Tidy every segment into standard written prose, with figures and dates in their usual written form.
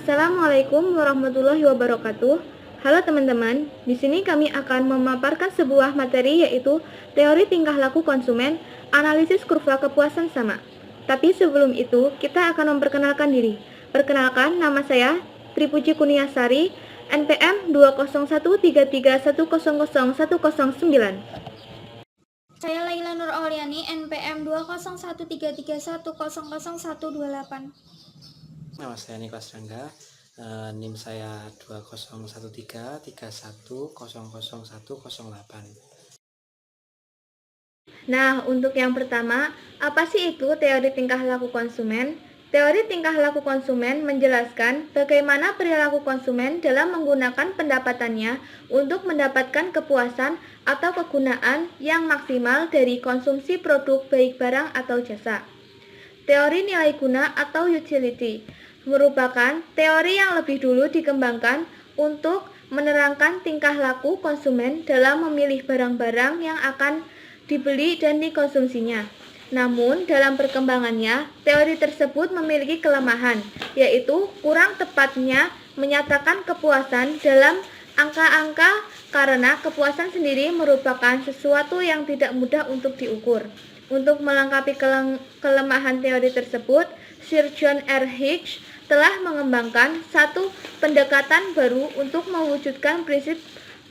Assalamualaikum warahmatullahi wabarakatuh. Halo teman-teman, di sini kami akan memaparkan sebuah materi yaitu teori tingkah laku konsumen, analisis kurva kepuasan sama. Tapi sebelum itu, kita akan memperkenalkan diri. Perkenalkan, nama saya Tripuji Kuniasari, NPM 20133100109. Saya Laila Nur Auliani, NPM 2013331000128. Nama saya Niklas Rangga, NIM saya 201331010108. Nah, untuk yang pertama, apa sih itu teori tingkah laku konsumen? Teori tingkah laku konsumen menjelaskan bagaimana perilaku konsumen dalam menggunakan pendapatannya untuk mendapatkan kepuasan atau kegunaan yang maksimal dari konsumsi produk baik barang atau jasa. Teori nilai guna atau utility merupakan teori yang lebih dulu dikembangkan untuk menerangkan tingkah laku konsumen dalam memilih barang-barang yang akan dibeli dan dikonsumsinya. Namun, dalam perkembangannya, teori tersebut memiliki kelemahan, yaitu kurang tepatnya menyatakan kepuasan dalam angka-angka karena kepuasan sendiri merupakan sesuatu yang tidak mudah untuk diukur. Untuk melengkapi kelemahan teori tersebut, Sir John R. Hicks telah mengembangkan satu pendekatan baru untuk mewujudkan prinsip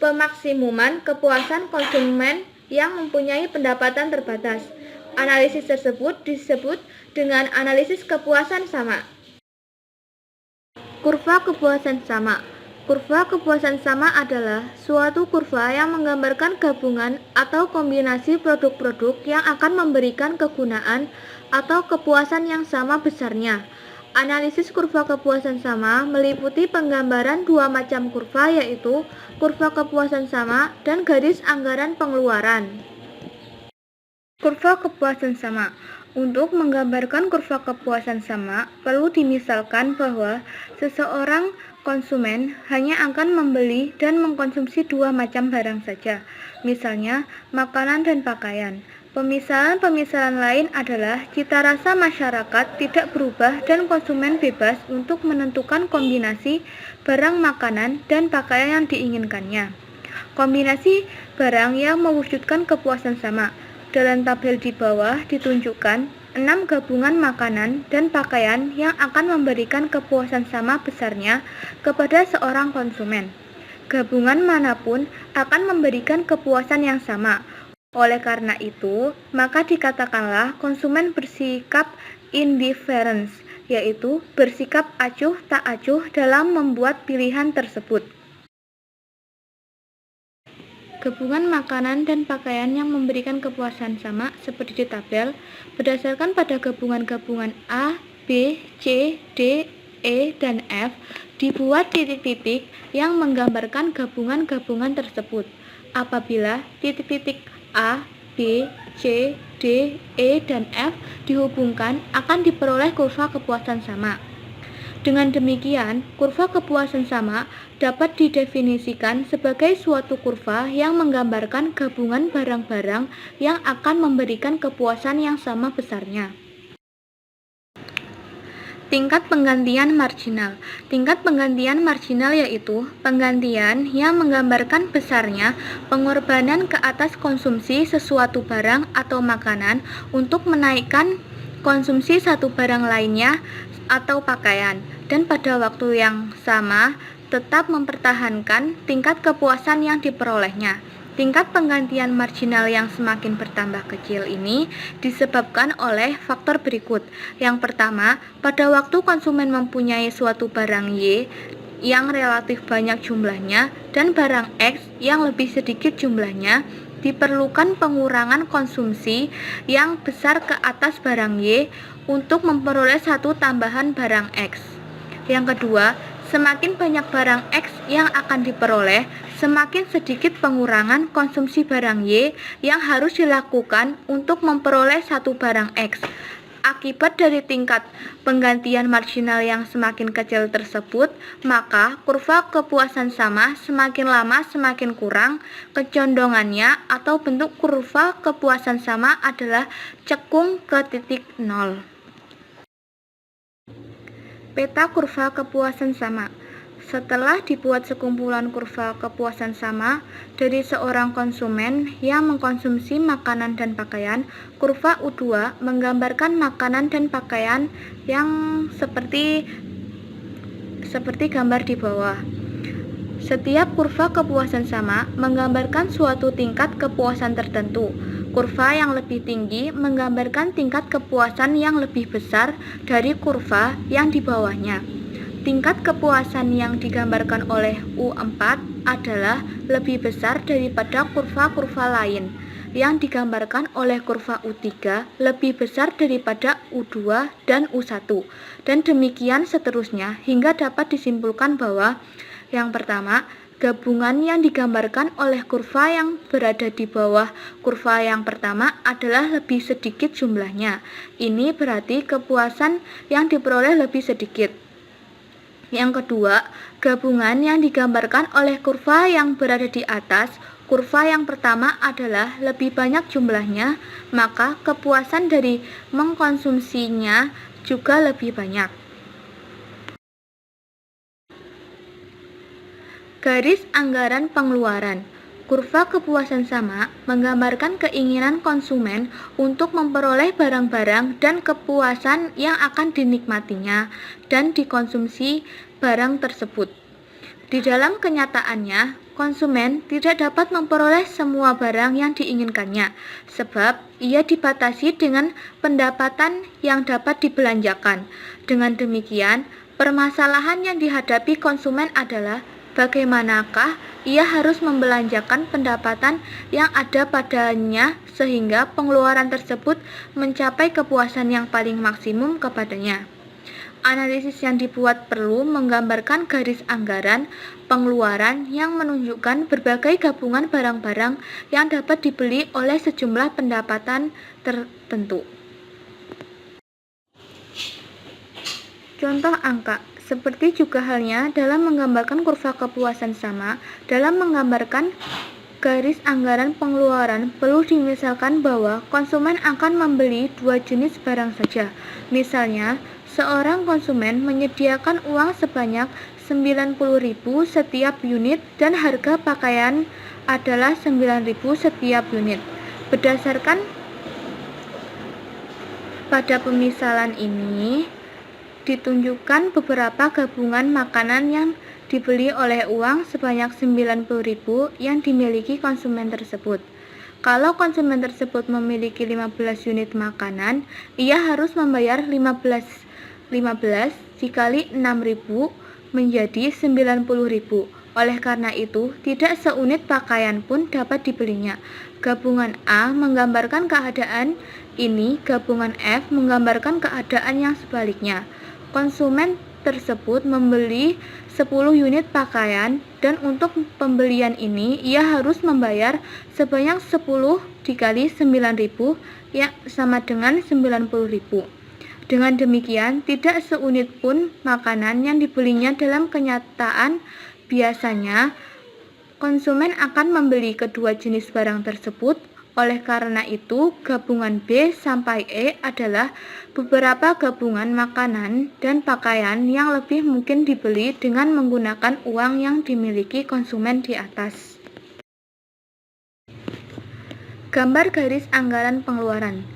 pemaksimuman kepuasan konsumen yang mempunyai pendapatan terbatas. Analisis tersebut disebut dengan analisis kepuasan sama. Kurva kepuasan sama. Kurva kepuasan sama adalah suatu kurva yang menggambarkan gabungan atau kombinasi produk-produk yang akan memberikan kegunaan atau kepuasan yang sama besarnya. Analisis kurva kepuasan sama meliputi penggambaran dua macam kurva, yaitu kurva kepuasan sama dan garis anggaran pengeluaran. Kurva kepuasan sama. Untuk menggambarkan kurva kepuasan sama, perlu dimisalkan bahwa seseorang konsumen hanya akan membeli dan mengkonsumsi dua macam barang saja, misalnya makanan dan pakaian. Pemisalan-pemisalan lain adalah cita rasa masyarakat tidak berubah dan konsumen bebas untuk menentukan kombinasi barang makanan dan pakaian yang diinginkannya. Kombinasi barang yang mewujudkan kepuasan sama. Dalam tabel di bawah ditunjukkan 6 gabungan makanan dan pakaian yang akan memberikan kepuasan sama besarnya kepada seorang konsumen. Gabungan manapun akan memberikan kepuasan yang sama. Oleh karena itu, maka dikatakanlah konsumen bersikap indifference, yaitu bersikap acuh tak acuh dalam membuat pilihan tersebut. Gabungan makanan dan pakaian yang memberikan kepuasan sama seperti di tabel berdasarkan pada gabungan-gabungan A, B, C, D, E, dan F dibuat titik-titik yang menggambarkan gabungan-gabungan tersebut. Apabila titik-titik A, B, C, D, E, dan F dihubungkan akan diperoleh kurva kepuasan sama. Dengan demikian, kurva kepuasan sama dapat didefinisikan sebagai suatu kurva yang menggambarkan gabungan barang-barang yang akan memberikan kepuasan yang sama besarnya. Tingkat penggantian marginal. Tingkat penggantian marginal yaitu penggantian yang menggambarkan besarnya pengorbanan ke atas konsumsi sesuatu barang atau makanan untuk menaikkan konsumsi satu barang lainnya atau pakaian, dan pada waktu yang sama tetap mempertahankan tingkat kepuasan yang diperolehnya. Tingkat penggantian marginal yang semakin bertambah kecil ini disebabkan oleh faktor berikut. Yang pertama, pada waktu konsumen mempunyai suatu barang Y yang relatif banyak jumlahnya dan barang X yang lebih sedikit jumlahnya, diperlukan pengurangan konsumsi yang besar ke atas barang Y untuk memperoleh satu tambahan barang X. Yang kedua, semakin banyak barang X yang akan diperoleh, semakin sedikit pengurangan konsumsi barang Y yang harus dilakukan untuk memperoleh satu barang X. Akibat dari tingkat penggantian marginal yang semakin kecil tersebut, maka kurva kepuasan sama semakin lama semakin kurang kecondongannya, atau bentuk kurva kepuasan sama adalah cekung ke titik nol. Peta kurva kepuasan sama. Setelah dibuat sekumpulan kurva kepuasan sama dari seorang konsumen yang mengkonsumsi makanan dan pakaian, kurva U2 menggambarkan makanan dan pakaian yang seperti gambar di bawah. Setiap kurva kepuasan sama menggambarkan suatu tingkat kepuasan tertentu. Kurva yang lebih tinggi menggambarkan tingkat kepuasan yang lebih besar dari kurva yang di bawahnya. Tingkat kepuasan yang digambarkan oleh U4 adalah lebih besar daripada kurva-kurva lain. Yang digambarkan oleh kurva U3 lebih besar daripada U2 dan U1. Dan demikian seterusnya hingga dapat disimpulkan bahwa yang pertama, gabungan yang digambarkan oleh kurva yang berada di bawah kurva yang pertama adalah lebih sedikit jumlahnya. Ini berarti kepuasan yang diperoleh lebih sedikit. Yang kedua, gabungan yang digambarkan oleh kurva yang berada di atas kurva yang pertama adalah lebih banyak jumlahnya, maka kepuasan dari mengkonsumsinya juga lebih banyak. Garis anggaran pengeluaran. Kurva kepuasan sama menggambarkan keinginan konsumen untuk memperoleh barang-barang dan kepuasan yang akan dinikmatinya dan dikonsumsi barang tersebut. Di dalam kenyataannya, konsumen tidak dapat memperoleh semua barang yang diinginkannya, sebab ia dibatasi dengan pendapatan yang dapat dibelanjakan. Dengan demikian, permasalahan yang dihadapi konsumen adalah bagaimanakah ia harus membelanjakan pendapatan yang ada padanya sehingga pengeluaran tersebut mencapai kepuasan yang paling maksimum kepadanya. Analisis yang dibuat perlu menggambarkan garis anggaran pengeluaran yang menunjukkan berbagai gabungan barang-barang yang dapat dibeli oleh sejumlah pendapatan tertentu. Contoh angka. Seperti juga halnya dalam menggambarkan kurva kepuasan sama, dalam menggambarkan garis anggaran pengeluaran perlu dimisalkan bahwa konsumen akan membeli 2 jenis barang saja. Misalnya, seorang konsumen menyediakan uang sebanyak 90.000 setiap unit dan harga pakaian adalah 9.000 setiap unit. Berdasarkan pada pemisalan ini, ditunjukkan beberapa gabungan makanan yang dibeli oleh uang sebanyak 90.000 yang dimiliki konsumen tersebut. Kalau konsumen tersebut memiliki 15 unit makanan, ia harus membayar 15 dikali 6.000 menjadi 90.000. Oleh karena itu, tidak seunit pakaian pun dapat dibelinya. Gabungan A menggambarkan keadaan ini, gabungan F menggambarkan keadaan yang sebaliknya. Konsumen tersebut membeli 10 unit pakaian dan untuk pembelian ini ia harus membayar sebanyak 10 dikali 9.000 yang sama dengan 90.000. Dengan demikian, tidak seunit pun makanan yang dibelinya. Dalam kenyataan, biasanya konsumen akan membeli kedua jenis barang tersebut. Oleh karena itu, gabungan B sampai E adalah beberapa gabungan makanan dan pakaian yang lebih mungkin dibeli dengan menggunakan uang yang dimiliki konsumen di atas. Gambar garis anggaran pengeluaran.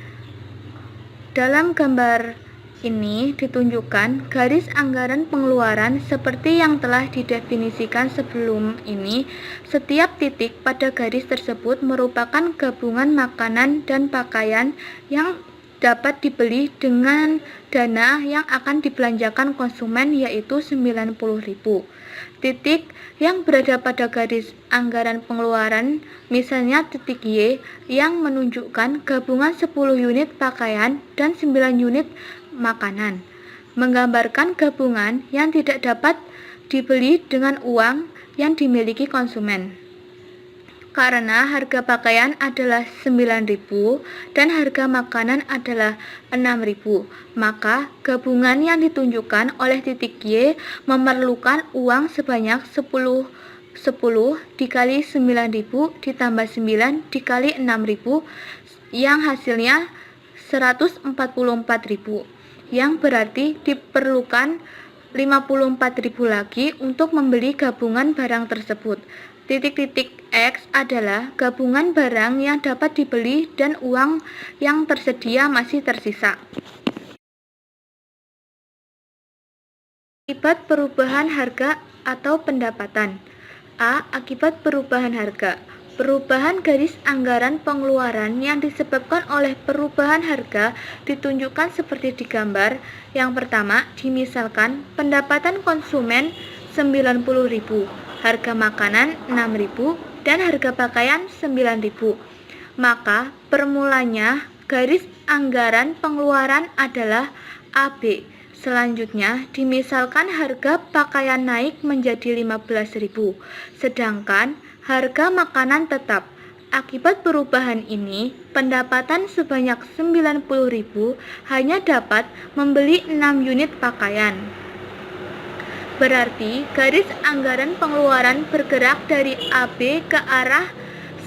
Dalam gambar ini ditunjukkan garis anggaran pengeluaran seperti yang telah didefinisikan sebelum ini. Setiap titik pada garis tersebut merupakan gabungan makanan dan pakaian yang dapat dibeli dengan dana yang akan dibelanjakan konsumen, yaitu 90.000. Titik yang berada pada garis anggaran pengeluaran, misalnya titik Y, yang menunjukkan gabungan 10 unit pakaian dan 9 unit makanan, menggambarkan gabungan yang tidak dapat dibeli dengan uang yang dimiliki konsumen. Karena harga pakaian adalah 9.000 dan harga makanan adalah 6.000, maka gabungan yang ditunjukkan oleh titik Y memerlukan uang sebanyak 10 dikali 9.000 ditambah 9 dikali 6.000 yang hasilnya 144.000, yang berarti diperlukan 54.000 lagi untuk membeli gabungan barang tersebut. X adalah gabungan barang yang dapat dibeli dan uang yang tersedia masih tersisa. Akibat perubahan harga atau pendapatan. A. Akibat perubahan harga. Perubahan garis anggaran pengeluaran yang disebabkan oleh perubahan harga ditunjukkan seperti di gambar. Yang pertama, dimisalkan pendapatan konsumen 90.000, harga makanan 6.000, dan harga pakaian 9.000. Maka permulanya garis anggaran pengeluaran adalah AB. Selanjutnya, dimisalkan harga pakaian naik menjadi 15.000, sedangkan harga makanan tetap. Akibat perubahan ini, pendapatan sebanyak 90.000 hanya dapat membeli 6 unit pakaian. Berarti, garis anggaran pengeluaran bergerak dari AB ke arah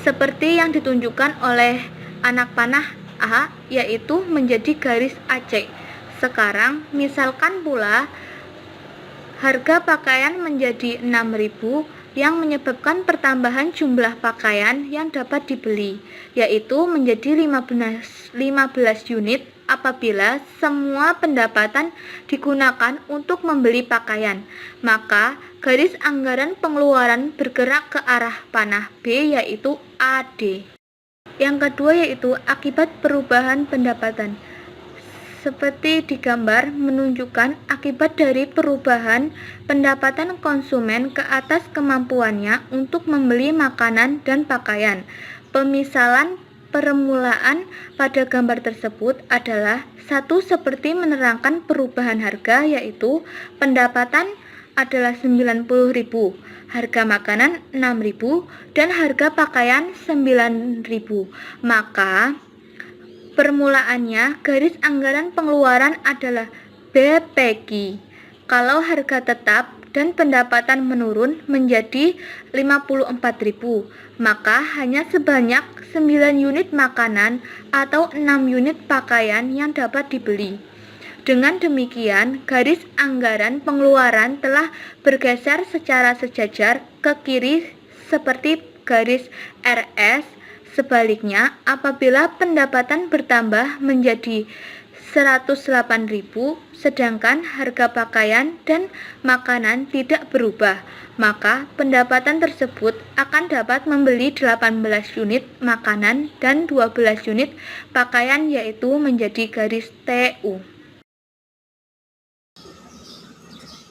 seperti yang ditunjukkan oleh anak panah A, yaitu menjadi garis AC. Sekarang, misalkan pula harga pakaian menjadi 6.000 yang menyebabkan pertambahan jumlah pakaian yang dapat dibeli, yaitu menjadi 15 unit apabila semua pendapatan digunakan untuk membeli pakaian. Maka, garis anggaran pengeluaran bergerak ke arah panah B, yaitu AD. Yang kedua yaitu akibat perubahan pendapatan. Seperti di gambar menunjukkan akibat dari perubahan pendapatan konsumen ke atas kemampuannya untuk membeli makanan dan pakaian. Pemisalan permulaan pada gambar tersebut adalah satu seperti menerangkan perubahan harga, yaitu pendapatan adalah 90.000, harga makanan 6.000, dan harga pakaian 9.000. Maka permulaannya garis anggaran pengeluaran adalah BPQ. Kalau harga tetap dan pendapatan menurun menjadi 54.000, maka hanya sebanyak 9 unit makanan atau 6 unit pakaian yang dapat dibeli. Dengan demikian, garis anggaran pengeluaran telah bergeser secara sejajar ke kiri seperti garis RS. Sebaliknya, apabila pendapatan bertambah menjadi 108.000, sedangkan harga pakaian dan makanan tidak berubah, maka pendapatan tersebut akan dapat membeli 18 unit makanan dan 12 unit pakaian, yaitu menjadi garis TU.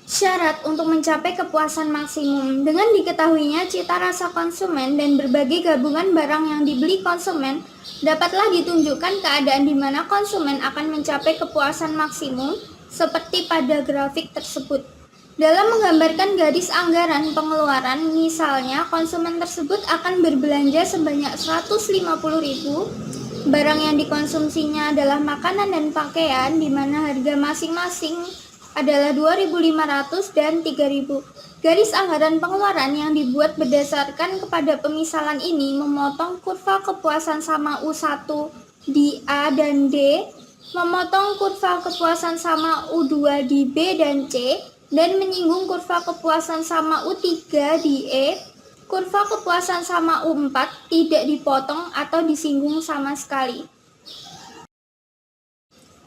Syarat untuk mencapai kepuasan maksimum. Dengan diketahuinya cita rasa konsumen dan berbagai gabungan barang yang dibeli konsumen, dapatlah ditunjukkan keadaan di mana konsumen akan mencapai kepuasan maksimum seperti pada grafik tersebut. Dalam menggambarkan garis anggaran pengeluaran, misalnya konsumen tersebut akan berbelanja sebanyak 150.000, barang yang dikonsumsinya adalah makanan dan pakaian, di mana harga masing-masing adalah 2.500 dan 3.000. Garis anggaran pengeluaran yang dibuat berdasarkan kepada pemisalan ini memotong kurva kepuasan sama U1 di A dan D, memotong kurva kepuasan sama U2 di B dan C, dan menyinggung kurva kepuasan sama U3 di E. Kurva kepuasan sama U4 tidak dipotong atau disinggung sama sekali.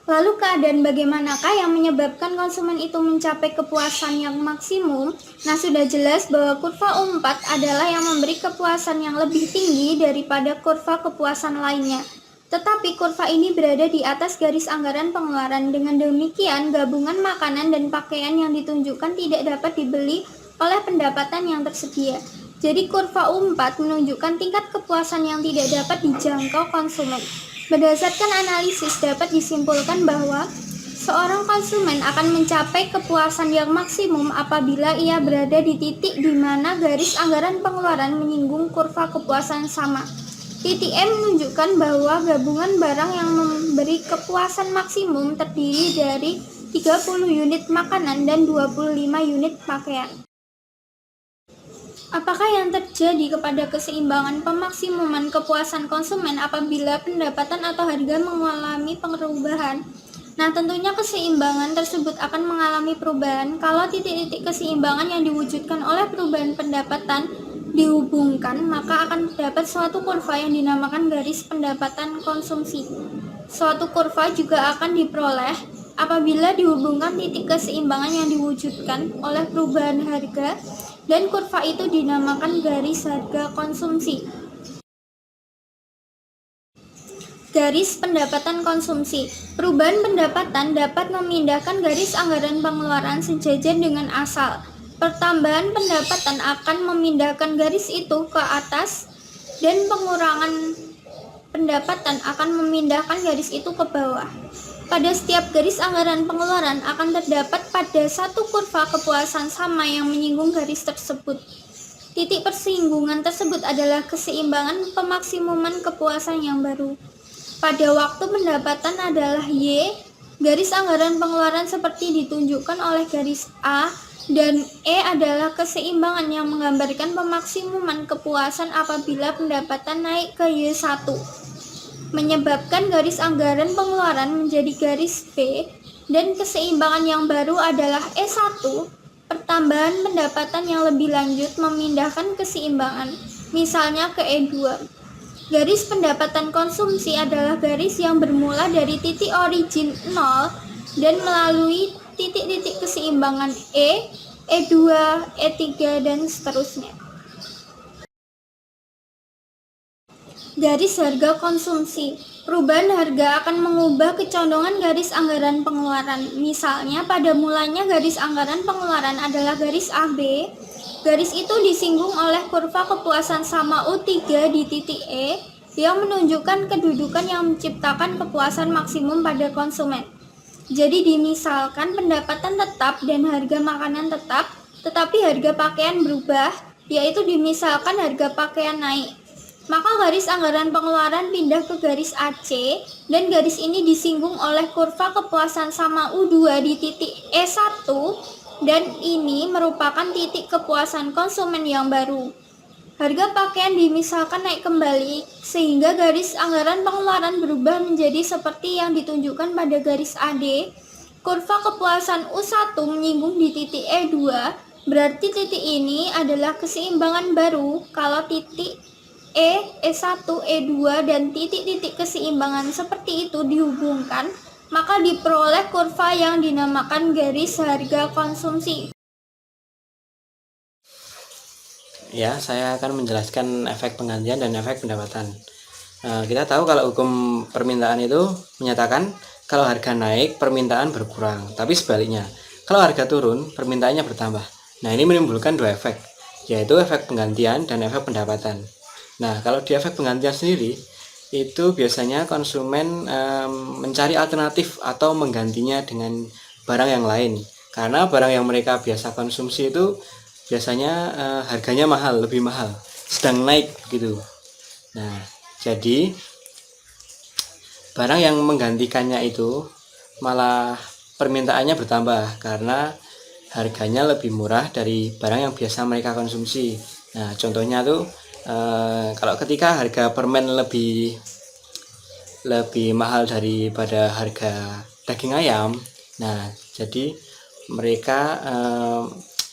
Lalu keadaan bagaimanakah yang menyebabkan konsumen itu mencapai kepuasan yang maksimum? Nah, sudah jelas bahwa kurva U4 adalah yang memberi kepuasan yang lebih tinggi daripada kurva kepuasan lainnya. Tetapi kurva ini berada di atas garis anggaran pengeluaran. Dengan demikian, gabungan makanan dan pakaian yang ditunjukkan tidak dapat dibeli oleh pendapatan yang tersedia. Jadi kurva U4 menunjukkan tingkat kepuasan yang tidak dapat dijangkau konsumen. Berdasarkan analisis dapat disimpulkan bahwa seorang konsumen akan mencapai kepuasan yang maksimum apabila ia berada di titik di mana garis anggaran pengeluaran menyinggung kurva kepuasan sama. Titik M menunjukkan bahwa gabungan barang yang memberi kepuasan maksimum terdiri dari 30 unit makanan dan 25 unit pakaian. Apakah yang terjadi kepada keseimbangan pemaksimuman kepuasan konsumen apabila pendapatan atau harga mengalami perubahan? Nah, tentunya keseimbangan tersebut akan mengalami perubahan kalau titik-titik keseimbangan yang diwujudkan oleh perubahan pendapatan dihubungkan, maka akan terdapat suatu kurva yang dinamakan garis pendapatan konsumsi. Suatu kurva juga akan diperoleh apabila dihubungkan titik keseimbangan yang diwujudkan oleh perubahan harga, dan kurva itu dinamakan garis harga konsumsi. Garis pendapatan konsumsi. Perubahan pendapatan dapat memindahkan garis anggaran pengeluaran sejajar dengan asal. Pertambahan pendapatan akan memindahkan garis itu ke atas, dan pengurangan pendapatan akan memindahkan garis itu ke bawah. Pada setiap garis anggaran pengeluaran akan terdapat pada satu kurva kepuasan sama yang menyinggung garis tersebut. Titik persinggungan tersebut adalah keseimbangan pemaksimuman kepuasan yang baru. Pada waktu pendapatan adalah Y, garis anggaran pengeluaran seperti ditunjukkan oleh garis A, dan E adalah keseimbangan yang menggambarkan pemaksimuman kepuasan apabila pendapatan naik ke Y1, menyebabkan garis anggaran pengeluaran menjadi garis B, dan keseimbangan yang baru adalah E1. Pertambahan pendapatan yang lebih lanjut memindahkan keseimbangan, misalnya ke E2. Garis pendapatan konsumsi adalah garis yang bermula dari titik origin 0 dan melalui titik-titik keseimbangan E, E2, E3, dan seterusnya. Garis harga konsumsi. Perubahan harga akan mengubah kecondongan garis anggaran pengeluaran. Misalnya, pada mulanya garis anggaran pengeluaran adalah garis AB. Garis itu disinggung oleh kurva kepuasan sama U3 di titik E yang menunjukkan kedudukan yang menciptakan kepuasan maksimum pada konsumen. Jadi dimisalkan pendapatan tetap dan harga makanan tetap, tetapi harga pakaian berubah, yaitu dimisalkan harga pakaian naik. Maka garis anggaran pengeluaran pindah ke garis AC, dan garis ini disinggung oleh kurva kepuasan sama U2 di titik E1, dan ini merupakan titik kepuasan konsumen yang baru. Harga pakaian dimisalkan naik kembali, sehingga garis anggaran pengeluaran berubah menjadi seperti yang ditunjukkan pada garis AD. Kurva kepuasan U1 menyinggung di titik E2, berarti titik ini adalah keseimbangan baru kalau titik E, E1, E2, dan titik-titik keseimbangan seperti itu dihubungkan, maka diperoleh kurva yang dinamakan garis harga konsumsi. Ya, saya akan menjelaskan efek penggantian dan efek pendapatan. Kita tahu kalau hukum permintaan itu menyatakan kalau harga naik, permintaan berkurang. Tapi sebaliknya, kalau harga turun, permintaannya bertambah. Nah, ini menimbulkan dua efek, yaitu efek penggantian dan efek pendapatan. Nah, kalau di efek penggantian sendiri, itu biasanya konsumen mencari alternatif atau menggantinya dengan barang yang lain. Karena barang yang mereka biasa konsumsi itu biasanya harganya mahal, lebih mahal, sedang naik gitu. Nah, jadi barang yang menggantikannya itu malah permintaannya bertambah karena harganya lebih murah dari barang yang biasa mereka konsumsi. Nah, contohnya tuh kalau ketika harga permen lebih mahal daripada harga daging ayam, nah jadi mereka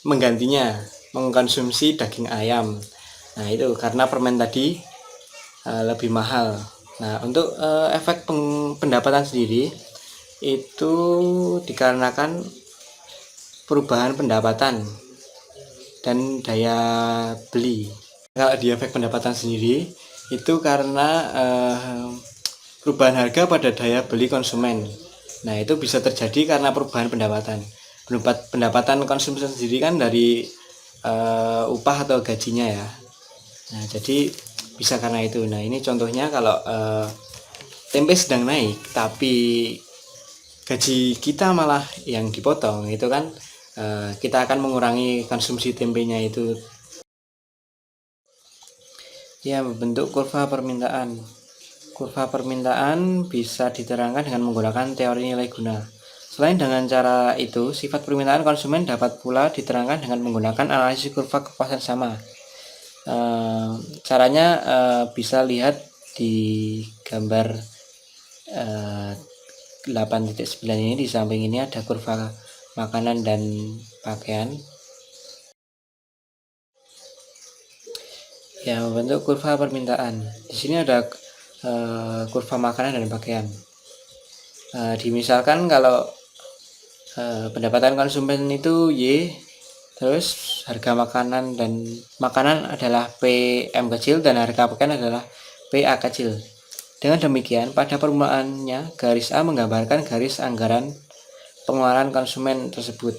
menggantinya mengkonsumsi daging ayam. Nah, itu karena permen tadi lebih mahal. Nah, untuk efek pendapatan sendiri itu dikarenakan perubahan pendapatan dan daya beli. Kalau di efek pendapatan sendiri itu karena perubahan harga pada daya beli konsumen. Nah, itu bisa terjadi karena perubahan pendapatan. Pendapatan konsumsi sendiri kan dari upah atau gajinya ya. Nah, jadi bisa karena itu. Nah, ini contohnya kalau tempe sedang naik tapi gaji kita malah yang dipotong, itu kan kita akan mengurangi konsumsi tempenya itu. Ya, bentuk kurva permintaan. Kurva permintaan bisa diterangkan dengan menggunakan teori nilai guna. Selain dengan cara itu, sifat permintaan konsumen dapat pula diterangkan dengan menggunakan analisis kurva kepuasan sama. Caranya bisa lihat di gambar 8.9 ini di samping ini ada kurva makanan dan pakaian. Ya, membentuk kurva permintaan. Di sini ada kurva makanan dan pakaian. Dimisalkan kalau pendapatan konsumen itu Y, terus harga makanan adalah PM kecil dan harga pakaian adalah PA kecil. Dengan demikian, pada permulaannya garis A menggambarkan garis anggaran pengeluaran konsumen tersebut.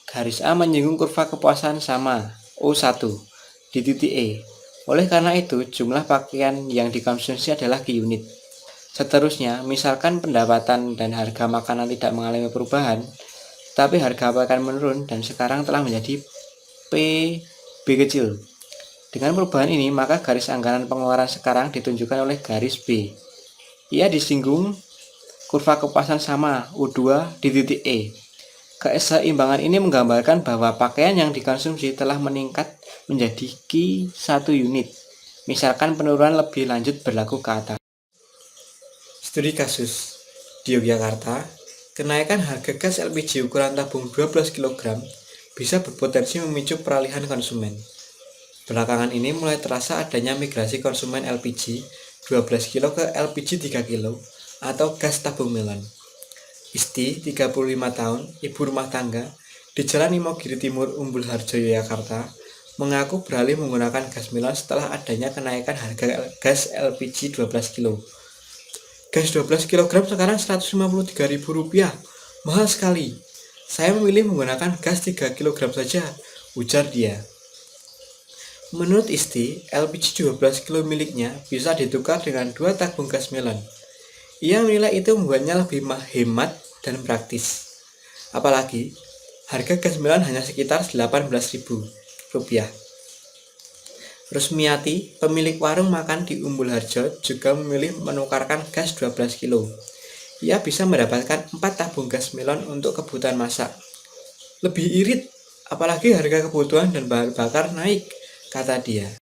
Garis A menyinggung kurva kepuasan sama O1 di titik E. Oleh karena itu, jumlah pakaian yang dikonsumsi adalah Q unit. Seterusnya, misalkan pendapatan dan harga makanan tidak mengalami perubahan, tapi harga pakaian menurun dan sekarang telah menjadi PB kecil. Dengan perubahan ini, maka garis anggaran pengeluaran sekarang ditunjukkan oleh garis B. Ia disinggung kurva kepuasan sama U2 di titik E. Keseimbangan ini menggambarkan bahwa pakaian yang dikonsumsi telah meningkat menjadi Q1 unit. Misalkan penurunan lebih lanjut berlaku ke atas. Studi kasus di Yogyakarta, kenaikan harga gas LPG ukuran tabung 12 kg bisa berpotensi memicu peralihan konsumen. Belakangan ini mulai terasa adanya migrasi konsumen LPG 12 kg ke LPG 3 kg atau gas tabung melon. Isti, 35 tahun, ibu rumah tangga, di Jalan Imogiri Timur, Umbul Harjo, Yogyakarta, mengaku beralih menggunakan gas melon setelah adanya kenaikan harga gas LPG 12 kg. Gas 12 kg sekarang Rp153.000, mahal sekali. Saya memilih menggunakan gas 3 kg saja, ujar dia. Menurut Isti, LPG 12 kg miliknya bisa ditukar dengan 2 tabung gas melon. Ia menilai itu membuatnya lebih hemat dan praktis. Apalagi, harga gas melon hanya sekitar Rp18.000. Rusmiati, pemilik warung makan di Umbul Harjo, juga memilih menukarkan gas 12 kg. Ia bisa mendapatkan 4 tabung gas melon untuk kebutuhan masak. Lebih irit, apalagi harga kebutuhan dan bahan bakar naik, kata dia.